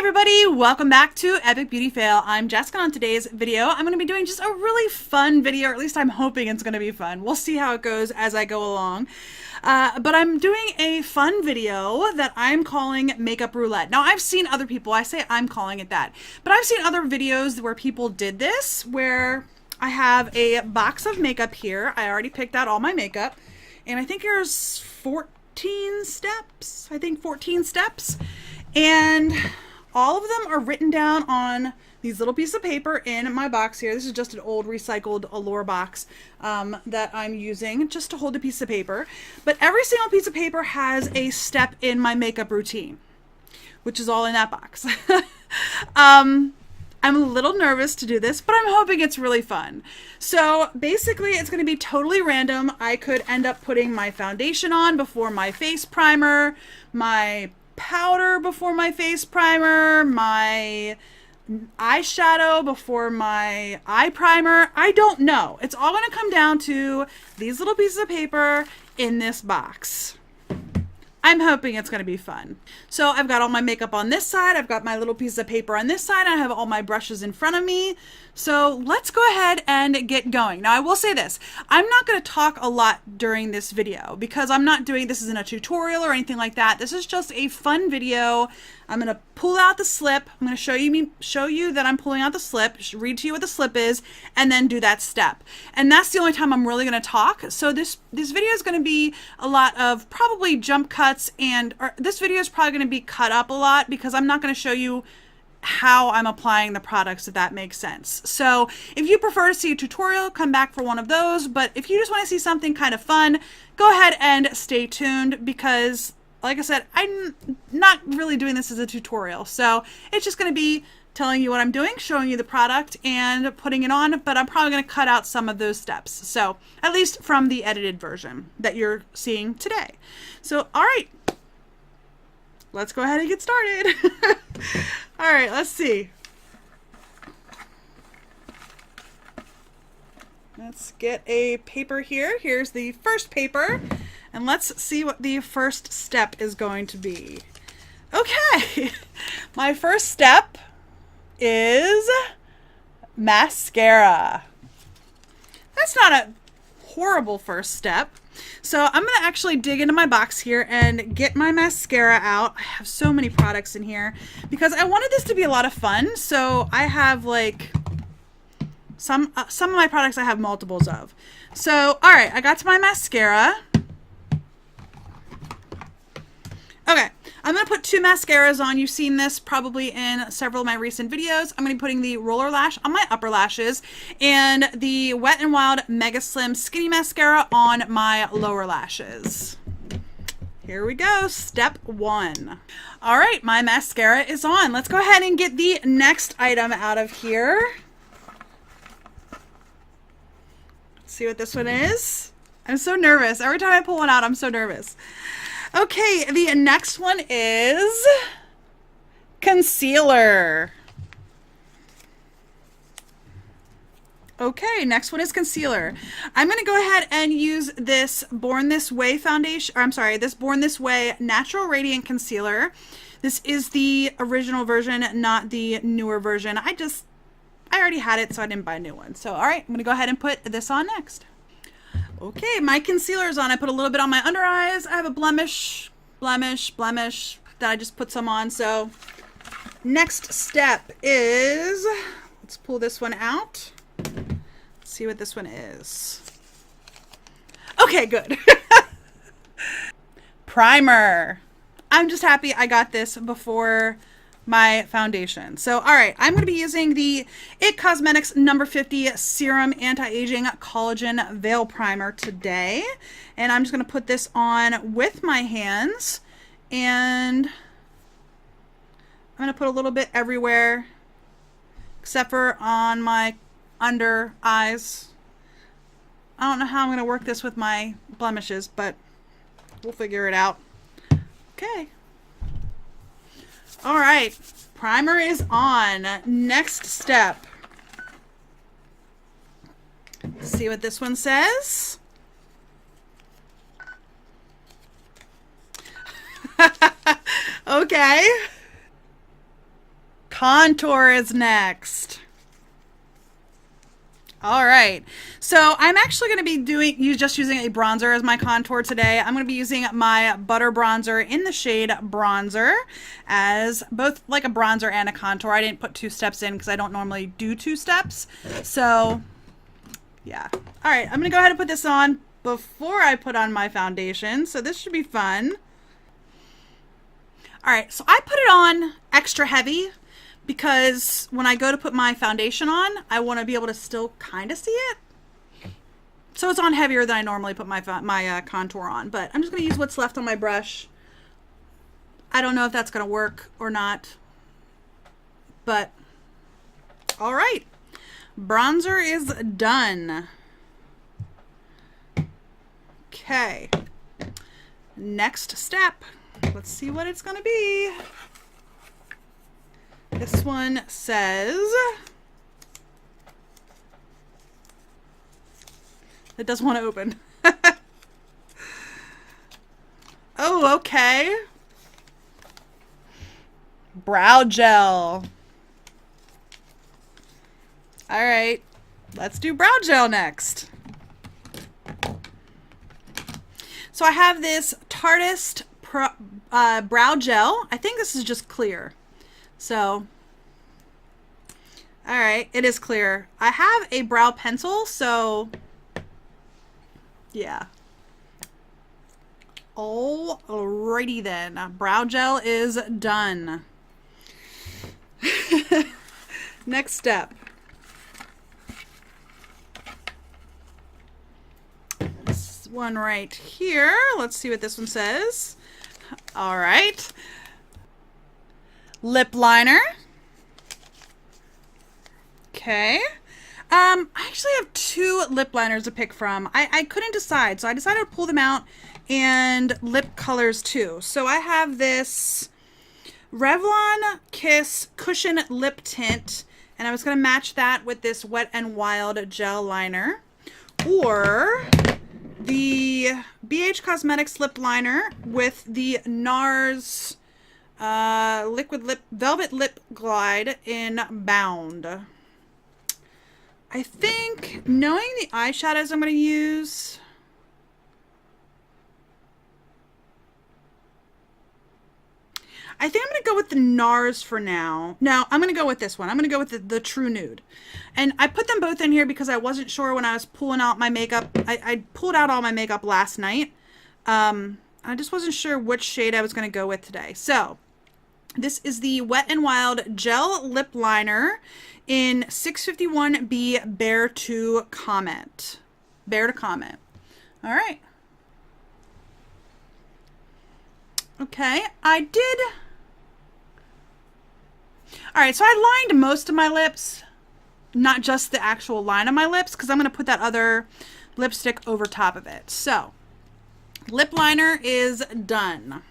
Everybody, welcome back to Epic Beauty Fail. I'm Jessica. On today's video, I'm going to be doing just a really fun video, or at least I'm hoping it's going to be fun. We'll see how it goes as I go along. But I'm doing a fun video that I'm calling Makeup Roulette. Now, I've seen other people, I say I'm calling it that, but I've seen other videos where people did this, where I have a box of makeup here. I already picked out all my makeup, and I think there's 14 steps. I think 14 steps. And all of them are written down on these little pieces of paper in my box here. This is just an old recycled Allure box that I'm using just to hold a piece of paper. But every single piece of paper has a step in my makeup routine, which is all in that box. I'm a little nervous to do this, but I'm hoping it's really fun. So basically, it's going to be totally random. I could end up putting my foundation on before my face primer, my powder before my face primer, my eyeshadow before my eye primer. I don't know. It's all going to come down to these little pieces of paper in this box. I'm hoping it's going to be fun. So I've got all my makeup on this side. I've got my little piece of paper on this side. I have all my brushes in front of me. So let's go ahead and get going. Now I will say this, I'm not going to talk a lot during this video because I'm not doing, this isn't a tutorial or anything like that. This is just a fun video. I'm going to pull out the slip. I'm going to show you that I'm pulling out the slip, read to you what the slip is, and then do that step. And that's the only time I'm really going to talk. So this video is going to be a lot of probably jump cuts, and this video is probably going to be cut up a lot because I'm not going to show you how I'm applying the products, if that makes sense. So if you prefer to see a tutorial, come back for one of those. But if you just want to see something kind of fun, go ahead and stay tuned because, like I said, I'm not really doing this as a tutorial. So it's just going to be telling you what I'm doing, showing you the product and putting it on, but I'm probably going to cut out some of those steps. So at least from the edited version that you're seeing today. So, all right, let's go ahead and get started. All right, let's see. Let's get a paper here. Here's the first paper, and let's see what the first step is going to be. Okay, my first step is mascara. That's not a horrible first step. So I'm going to actually dig into my box here and get my mascara out. I have so many products in here because I wanted this to be a lot of fun. So I have like some of my products I have multiples of. So, all right, I got to my mascara. Okay, I'm going to put two mascaras on. You've seen this probably in several of my recent videos. I'm going to be putting the Roller Lash on my upper lashes and the Wet n Wild Mega Slim Skinny Mascara on my lower lashes. Here we go, step one. All right, my mascara is on. Let's go ahead and get the next item out of here. Let's see what this one is. I'm so nervous. Every time I pull one out, I'm so nervous. Okay, the next one is concealer. Okay, next one is concealer. I'm going to go ahead and use this Born This Way foundation, or I'm sorry, this Born This Way Natural Radiant Concealer. This is the original version, not the newer version. I already had it, so I didn't buy a new one. So, all right, I'm going to go ahead and put this on next. Okay, my concealer is on. I put a little bit on my under eyes. I have a blemish that I just put some on. So next step is, let's pull this one out. Let's see what this one is. Okay, good. Primer. I'm just happy I got this before my foundation. So, all right, I'm going to be using the IT Cosmetics number 50 Serum Anti-Aging Collagen Veil Primer today. And I'm just going to put this on with my hands. And I'm going to put a little bit everywhere, except for on my under eyes. I don't know how I'm going to work this with my blemishes, but we'll figure it out. Okay. All right, primer is on. Next step. Let's see what this one says. Okay. Contour is next. All right, so I'm actually going to be just using a bronzer as my contour today. I'm going to be using my Butter Bronzer in the shade Bronzer as both like a bronzer and a contour. I didn't put 2 steps in because I don't normally do 2 steps. So yeah. All right, I'm going to go ahead and put this on before I put on my foundation. So this should be fun. All right, so I put it on extra heavy because when I go to put my foundation on, I want to be able to still kind of see it. So it's on heavier than I normally put my contour on, but I'm just going to use what's left on my brush. I don't know if that's going to work or not, but all right. Bronzer is done. Okay. Next step. Let's see what it's going to be. This one says, it doesn't want to open. Oh, okay. Brow gel. All right, let's do brow gel next. So I have this Tarteist brow gel. I think this is just clear. So, all right, it is clear. I have a brow pencil, so yeah. Alrighty then, brow gel is done. Next step. This one right here. Let's see what this one says. All right. Lip liner. Okay. I actually have 2 lip liners to pick from. I couldn't decide, so I decided to pull them out and lip colors too. So I have this Revlon Kiss Cushion Lip Tint, and I was going to match that with this Wet n Wild gel liner, or the BH Cosmetics lip liner with the NARS Liquid Lip Velvet Lip Glide in Bound. I think, knowing the eyeshadows I'm going to use, I think I'm going to go with the NARS for now. No, I'm going to go with this one. I'm going to go with the True Nude. And I put them both in here because I wasn't sure when I was pulling out my makeup. I pulled out all my makeup last night. I just wasn't sure which shade I was going to go with today. So this is the Wet n Wild Gel Lip Liner in 651B Bear to Comment. Bear to Comment. All right. Okay, I did. All right, so I lined most of my lips, not just the actual line of my lips, because I'm going to put that other lipstick over top of it. So, lip liner is done.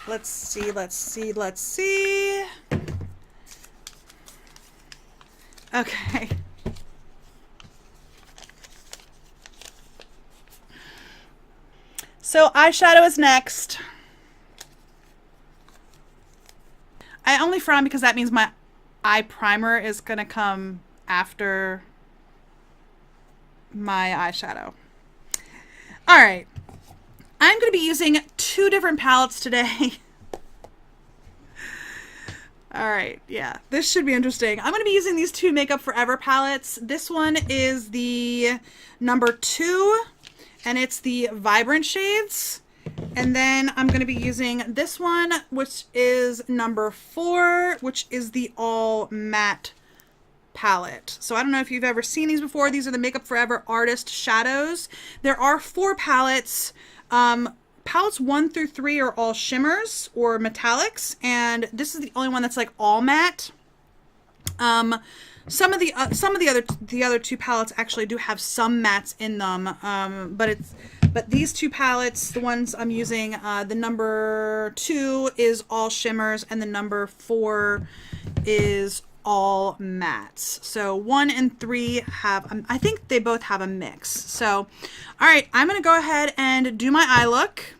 Let's see, let's see, let's see. Okay. So eyeshadow is next. I only frown because that means my eye primer is going to come after my eyeshadow. All right. I'm going to be using 2 different palettes today. All right, yeah, this should be interesting. I'm going to be using these 2 Makeup Forever palettes. This one is the number 2, and it's the Vibrant shades. And then I'm going to be using this one, which is number 4, which is the All Matte palette. So I don't know if you've ever seen these before. These are the Makeup Forever Artist Shadows. There are 4 palettes. Palettes 1 through 3 are all shimmers or metallics, and this is the only one that's like all matte. Some of the other 2 palettes actually do have some mattes in them, but these 2 palettes, the ones I'm using, the number 2 is all shimmers, and the number 4 is all mattes. So 1 and 3 have, I think they both have a mix. So, all right, I'm gonna go ahead and do my eye look.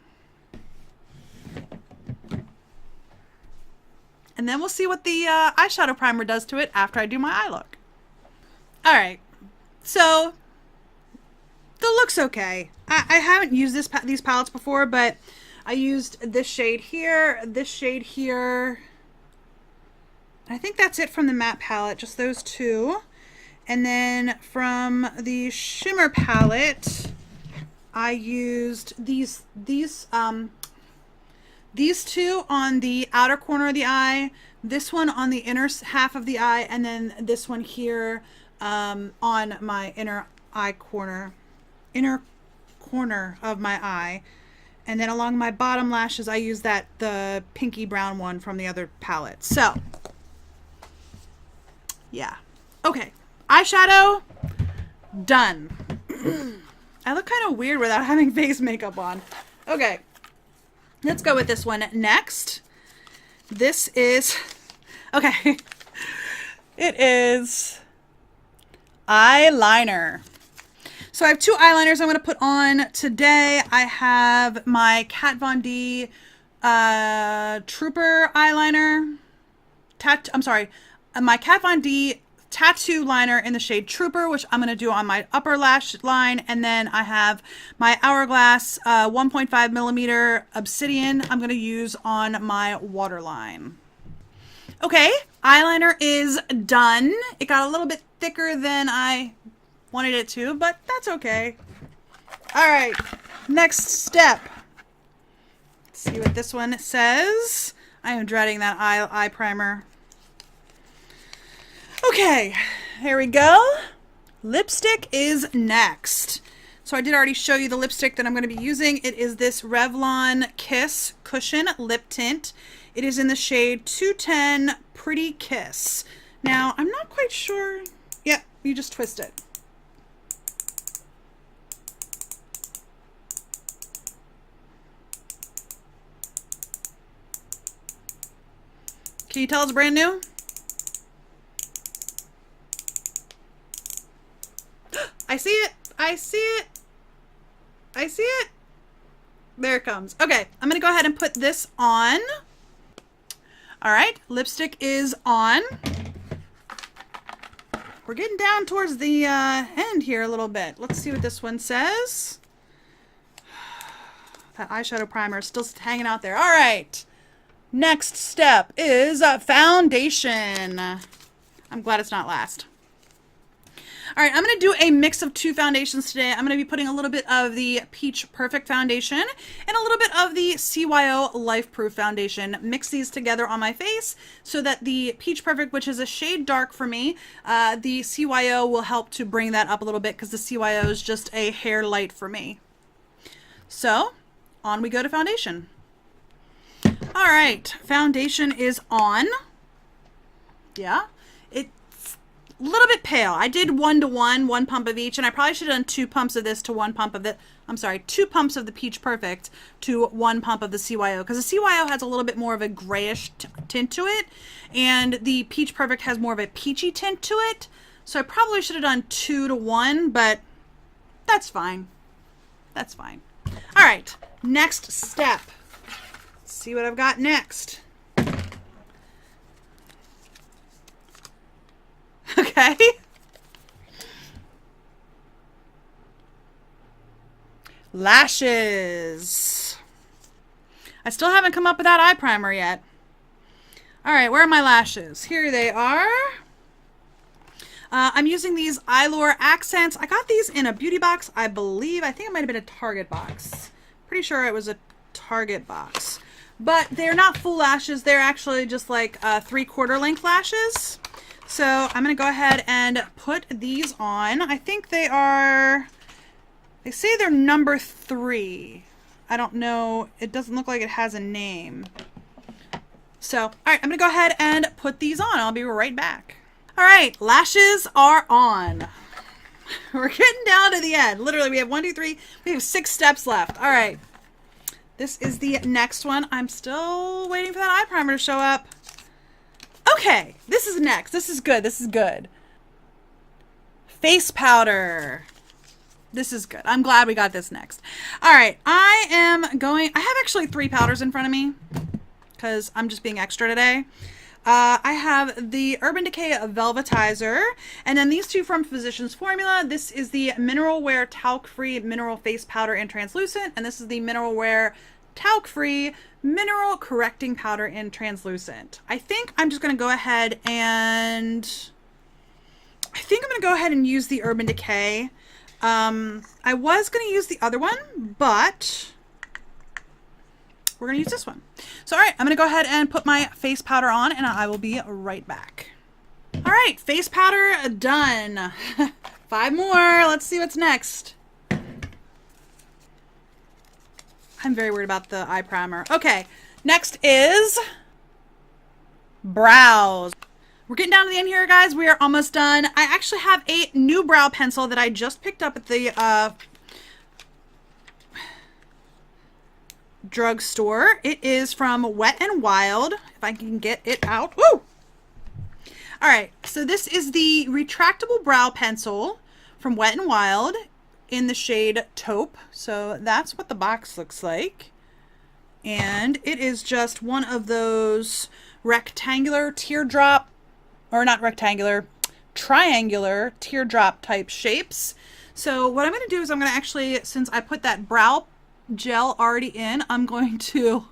and then we'll see what the eyeshadow primer does to it after I do my eye look. All right, so the look's okay. I haven't used these palettes before, but I used this shade here, I think that's it from the matte palette, just those two. And then from the shimmer palette, I used these two on the outer corner of the eye, this one on the inner half of the eye, and then this one here on my inner corner of my eye. And then along my bottom lashes, I use the pinky brown one from the other palette. So, yeah. Okay. Eyeshadow, done. I look kind of weird without having face makeup on. Okay. Let's go with this one next. This is, okay. It is eyeliner. So I have two eyeliners I'm going to put on today. I have my Kat Von D Trooper eyeliner. My Kat Von D tattoo liner in the shade Trooper, which I'm going to do on my upper lash line. And then I have my Hourglass 1.5 millimeter Obsidian I'm going to use on my waterline. Okay, eyeliner is done. It got a little bit thicker than I wanted it to, but that's okay. All right, next step. Let's see what this one says. I am dreading that eye primer. Okay, here we go. Lipstick is next. So I did already show you the lipstick that I'm going to be using. It is this Revlon Kiss Cushion Lip Tint. It is in the shade 210 Pretty Kiss. Now, I'm not quite sure. Yep, you just twist it. Can you tell it's brand new? I see it. I see it. I see it. There it comes. Okay, I'm going to go ahead and put this on. All right, lipstick is on. We're getting down towards the end here a little bit. Let's see what this one says. That eyeshadow primer is still hanging out there. All right. Next step is foundation. I'm glad it's not last. All right, I'm going to do a mix of two foundations today. I'm going to be putting a little bit of the Peach Perfect foundation and a little bit of the CYO Life Proof foundation. Mix these together on my face so that the Peach Perfect, which is a shade dark for me, the CYO will help to bring that up a little bit because the CYO is just a hair light for me. So, on we go to foundation. All right, foundation is on. Yeah, it's a little bit pale. I did 1-to-1, 1 pump of each, and I probably should have done 2 pumps of this to 1 pump of the, 2 pumps of the Peach Perfect to 1 pump of the CYO, because the CYO has a little bit more of a grayish tint to it, and the Peach Perfect has more of a peachy tint to it. So I probably should have done 2-to-1, but that's fine. That's fine. All right, next step. See what I've got next. Okay. Lashes. I still haven't come up with that eye primer yet. All right, where are my lashes? Here they are. I'm using these Eyelure Accents. I got these in a beauty box, I believe. I think it might have been a Target box. Pretty sure it was a Target box. But they're not full lashes. They're actually just like 3/4 length lashes. So I'm going to go ahead and put these on. I think they are, they say they're number 3. I don't know. It doesn't look like it has a name. So, all right, I'm going to go ahead and put these on. I'll be right back. All right, lashes are on. We're getting down to the end. Literally, we have 1, 2, 3. We have 6 steps left. All right. This is the next one. I'm still waiting for that eye primer to show up. Okay, this is next. This is good. This is good. Face powder. This is good. I'm glad we got this next. All right, I have actually 3 powders in front of me because I'm just being extra today. I have the Urban Decay Velvetizer, and then these two from Physicians Formula. This is the Mineral Wear Talc-Free Mineral Face Powder in Translucent, and this is the Mineral Wear Talc-Free Mineral Correcting Powder in Translucent. I think I'm just going to go ahead and use the Urban Decay. I was going to use the other one, but we're going to use this one. So, all right, I'm going to go ahead and put my face powder on, and I will be right back. All right, face powder done. 5 more. Let's see what's next. I'm very worried about the eye primer. Okay, next is brows. We're getting down to the end here, guys. We are almost done. I actually have a new brow pencil that I just picked up at the drugstore. It is from Wet n Wild, if I can get it out. Woo! All right, so this is the retractable brow pencil from Wet n Wild in the shade Taupe. So that's what the box looks like. And it is just one of those rectangular teardrop, or not rectangular, triangular teardrop type shapes. So what I'm going to do is I'm going to actually, since I put that brow gel already in, I'm going to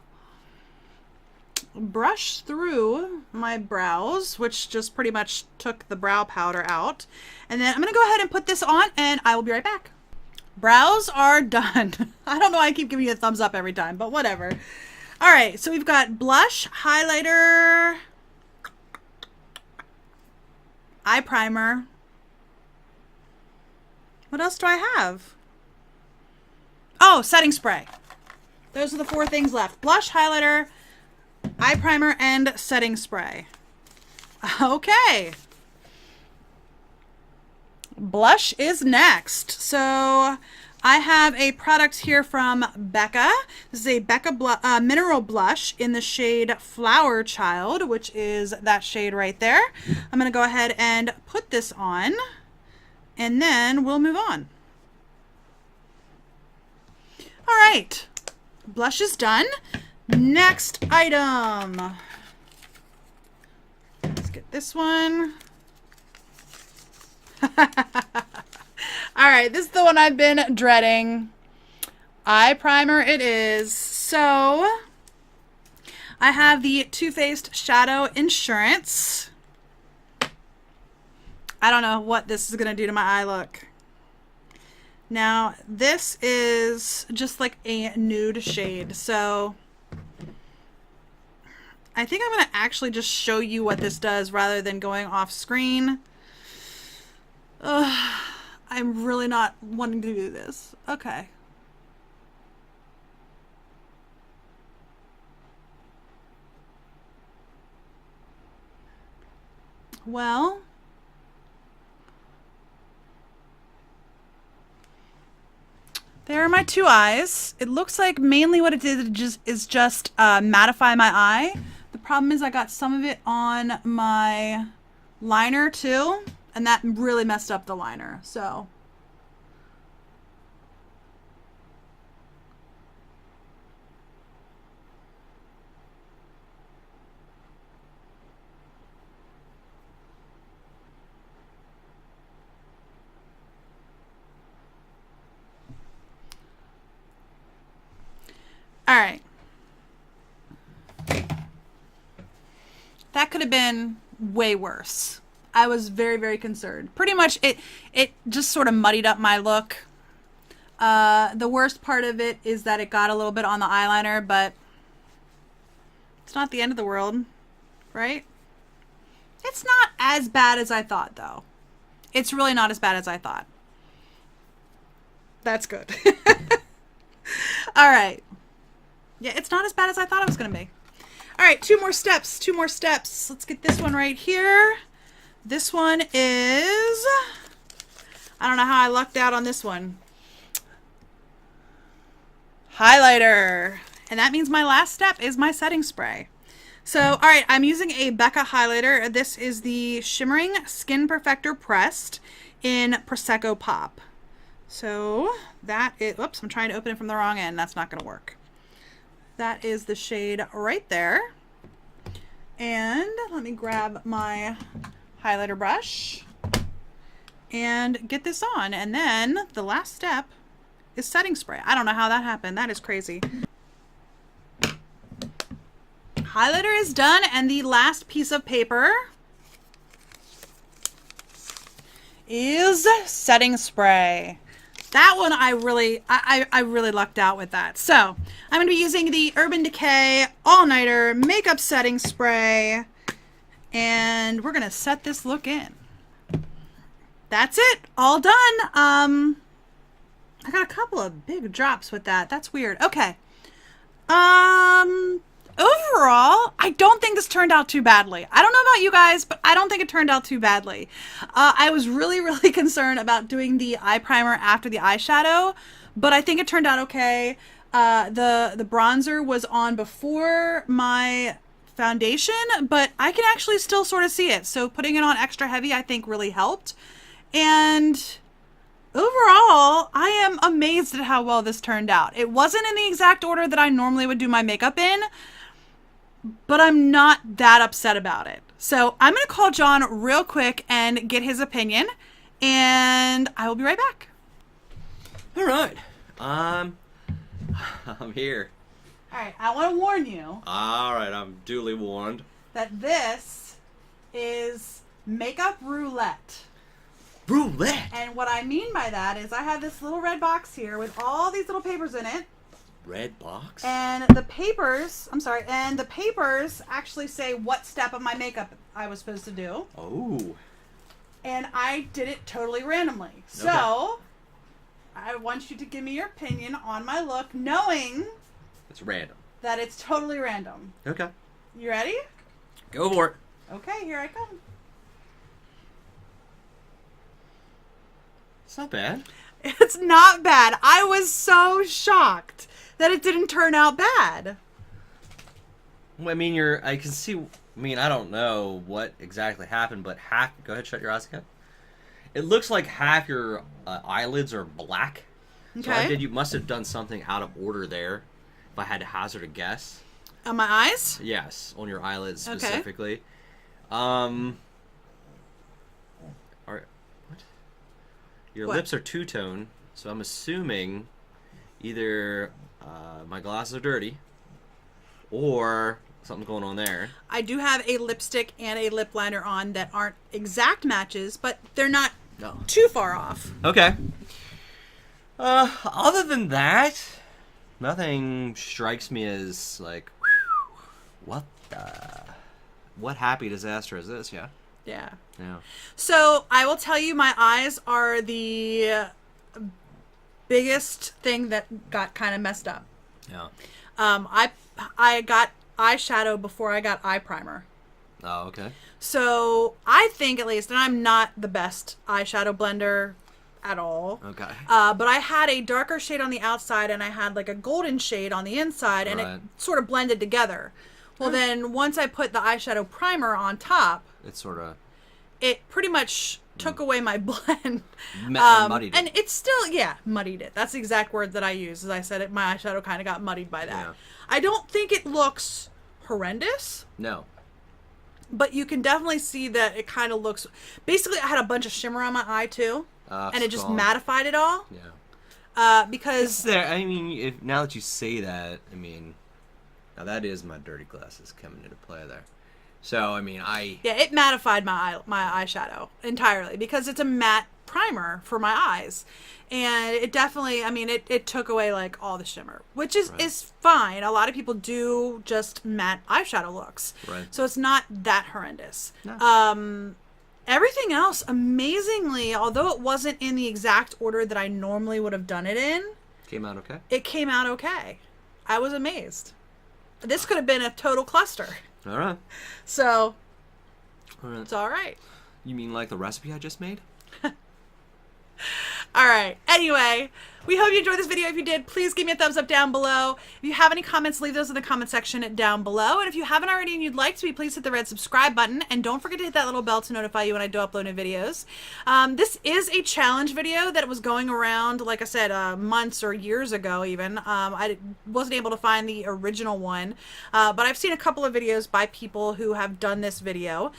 brush through my brows, which just pretty much took the brow powder out. And then I'm going to go ahead and put this on, and I will be right back. Brows are done. I don't know why I keep giving you a thumbs up every time, but whatever. All right, so we've got blush, highlighter, eye primer. What else do I have? Oh, setting spray. Those are the 4 things left. Blush, highlighter, eye primer, and setting spray. Okay. Blush is next. So I have a product here from Becca. This is a Becca mineral blush in the shade Flower Child, which is that shade right there. I'm going to go ahead and put this on, and then we'll move on. All right, blush is done. Next item. Let's get this one. All right, this is the one I've been dreading. Eye primer it is. So I have the Too Faced Shadow Insurance. I don't know what this is going to do to my eye look. Now, this is just like a nude shade, so I think I'm going to actually just show you what this does rather than going off screen. I'm really not wanting to do this. Okay. Well, there are my 2 eyes. It looks like mainly what it did is just mattify my eye. The problem is I got some of it on my liner too, and that really messed up the liner. So all right. That could have been way worse. I was very, very concerned. Pretty much it just sort of muddied up my look. The worst part of it is that it got a little bit on the eyeliner, but it's not the end of the world, right? It's not as bad as I thought, though. It's really not as bad as I thought. That's good. All right. Yeah, it's not as bad as I thought it was going to be. All right, 2 more steps, 2 more steps. Let's get this one right here. This one is, I don't know how I lucked out on this one. Highlighter. And that means my last step is my setting spray. So, all right, I'm using a Becca highlighter. This is the Shimmering Skin Perfector Pressed in Prosecco Pop. So that is, oops, I'm trying to open it from the wrong end. That's not going to work. That is the shade right there. And let Let me grab my highlighter brush and get this on. And then the last step is setting spray. I don't know how that happened. That is crazy. Highlighter is done, and the last piece of paper is setting spray. That one I really lucked out with that. So I'm going to be using the Urban Decay All Nighter Makeup Setting Spray, and we're going to set this look in. That's it, all done. I got a couple of big drops with that. That's weird. Okay. Overall, I don't think this turned out too badly. I don't know about you guys, but I don't think it turned out too badly. I was really concerned about doing the eye primer after the eyeshadow, but I think it turned out okay. The bronzer was on before my foundation, but I can actually still sort of see it. So putting it on extra heavy, I think really helped. And overall, I am amazed at how well this turned out. It wasn't in the exact order that I normally would do my makeup in, but I'm not that upset about it. So I'm going to call John real quick and get his opinion, and I will be right back. All right. I'm here. All right, I want to warn you. All right, I'm duly warned. That this is makeup roulette. Roulette? And what I mean by that is I have this little red box here with all these little papers in it. Red box? And the papers, and the papers actually say what step of my makeup I was supposed to do. Oh. And I did it totally randomly. So, I want you to give me your opinion on my look, knowing it's random. That it's totally random. Okay. You ready? Go for it. Okay, here I come. It's not bad. It's not bad. I was so shocked that it didn't turn out bad. Well, I mean, I can see, I don't know what exactly happened, but go ahead, shut your eyes again. It looks like half your eyelids are black. Okay. So you must have done something out of order there, if I had to hazard a guess. On my eyes? Yes, on your eyelids specifically. Okay. Your lips are two-tone, so I'm assuming either my glasses are dirty or something's going on there. I do have a lipstick and a lip liner on that aren't exact matches, but they're not too far off. Okay. Other than that, nothing strikes me as like, what happy disaster is this? Yeah. Yeah. Yeah. So I will tell you, my eyes are the biggest thing that got kind of messed up. Yeah. I got eyeshadow before I got eye primer. Oh, okay. So I think, at least, and I'm not the best eyeshadow blender at all. Okay. But I had a darker shade on the outside and I had like a golden shade on the inside, and it sort of blended together. Well, then once I put the eyeshadow primer on top, it pretty much took away my blend. Muddied it. And it's still, muddied it. That's the exact word that I use. As I said, my eyeshadow kind of got muddied by that. Yeah. I don't think it looks horrendous. No. But you can definitely see that it kind of looks... Basically, I had a bunch of shimmer on my eye, too. And it just mattified it all. Yeah. Because... now that you say that, now that is my dirty glasses coming into play there. So, Yeah, it mattified my eyeshadow entirely because it's a matte primer for my eyes. And it definitely, it took away, like, all the shimmer, which is fine. A lot of people do just matte eyeshadow looks. Right. So it's not that horrendous. No. Everything else, amazingly, although it wasn't in the exact order that I normally would have done it in. Came out okay? It came out okay. I was amazed. This could have been a total cluster. All right. So, it's all right. You mean like the recipe I just made? All right. Anyway, we hope you enjoyed this video. If you did, please give me a thumbs up down below. If you have any comments, leave those in the comment section down below. And if you haven't already and you'd like to be, please hit the red subscribe button. And don't forget to hit that little bell to notify you when I do upload new videos. This is a challenge video that was going around, like I said, months or years ago even. I wasn't able to find the original one, but I've seen a couple of videos by people who have done this video.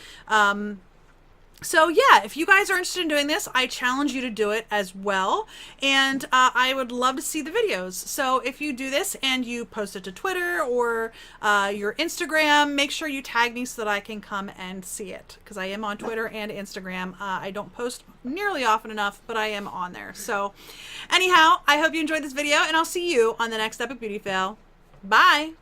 So yeah, if you guys are interested in doing this, I challenge you to do it as well. And I would love to see the videos. So if you do this and you post it to Twitter or your Instagram, make sure you tag me so that I can come and see it. Because I am on Twitter and Instagram. I don't post nearly often enough, but I am on there. So anyhow, I hope you enjoyed this video and I'll see you on the next Epic Beauty Fail. Bye!